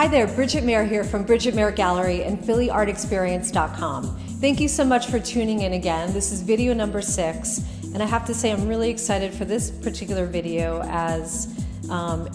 Hi there, Bridgette Mayer here from Bridgette Mayer Gallery and PhillyArtExperience.com. Thank you so much for tuning in again. This is video number 6, and I have to say I'm really excited for this particular video as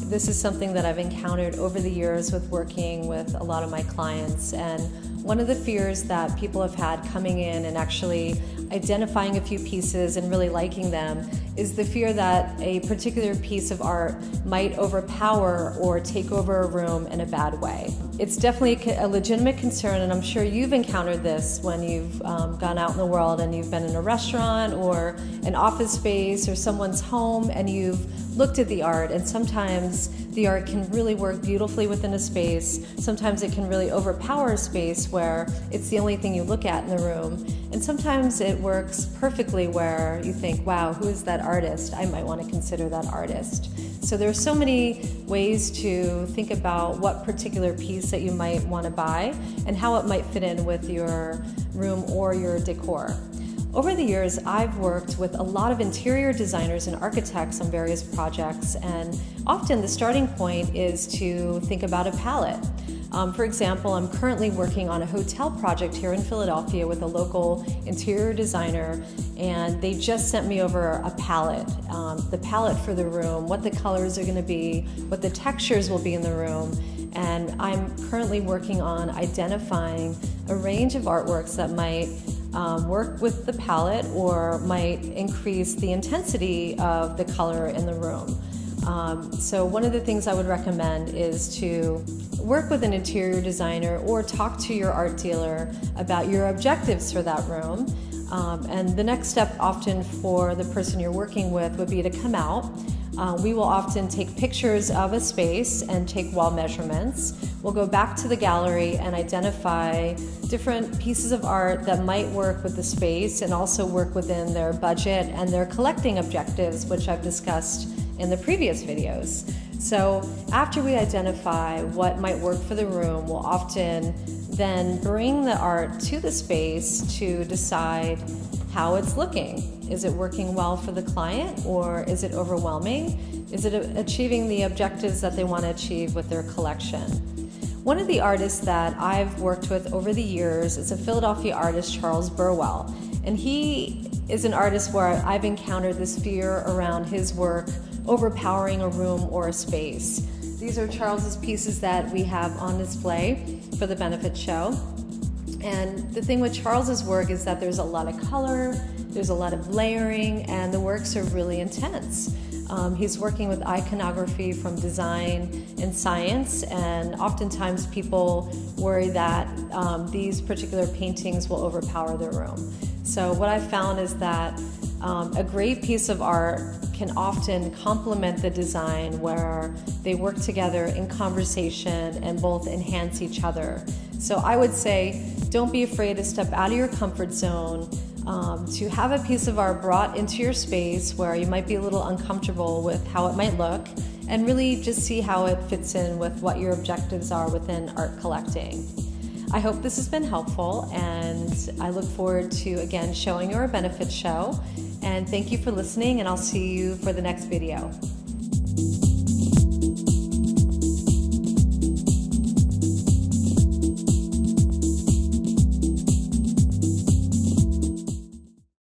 this is something that I've encountered over the years with working with a lot of my clients. And one of the fears that people have had coming in and actually identifying a few pieces and really liking them is the fear that a particular piece of art might overpower or take over a room in a bad way. It's definitely a legitimate concern, and I'm sure you've encountered this when you've gone out in the world and you've been in a restaurant or an office space or someone's home and you've looked at the art, and sometimes the art can really work beautifully within a space. Sometimes it can really overpower a space where it's the only thing you look at in the room. And sometimes it works perfectly where you think, wow, who is that artist? I might want to consider that artist. So there are so many ways to think about what particular piece that you might want to buy and how it might fit in with your room or your decor. Over the years, I've worked with a lot of interior designers and architects on various projects, and often the starting point is to think about a palette. For example, I'm currently working on a hotel project here in Philadelphia with a local interior designer, and they just sent me over a palette, the palette for the room, what the colors are going to be, what the textures will be in the room. And I'm currently working on identifying a range of artworks that might work with the palette or might increase the intensity of the color in the room. So one of the things I would recommend is to work with an interior designer or talk to your art dealer about your objectives for that room. And the next step often for the person you're working with would be to come out. We will often take pictures of a space and take wall measurements. We'll go back to the gallery and identify different pieces of art that might work with the space and also work within their budget and their collecting objectives, which I've discussed in the previous videos. So after we identify what might work for the room, we'll often then bring the art to the space to decide how it's looking. Is it working well for the client, or is it overwhelming? Is it achieving the objectives that they want to achieve with their collection? One of the artists that I've worked with over the years is a Philadelphia artist, Charles Burwell. And he is an artist where I've encountered this fear around his work overpowering a room or a space. These are Charles's pieces that we have on display for the benefit show. And the thing with Charles's work is that there's a lot of color, there's a lot of layering, and the works are really intense. He's working with iconography from design and science, and oftentimes people worry that these particular paintings will overpower their room. So what I've found is that a great piece of art can often complement the design where they work together in conversation and both enhance each other. So I would say, don't be afraid to step out of your comfort zone, to have a piece of art brought into your space where you might be a little uncomfortable with how it might look, and really just see how it fits in with what your objectives are within art collecting. I hope this has been helpful, and I look forward to, again, showing you our benefit show. And thank you for listening, and I'll see you for the next video.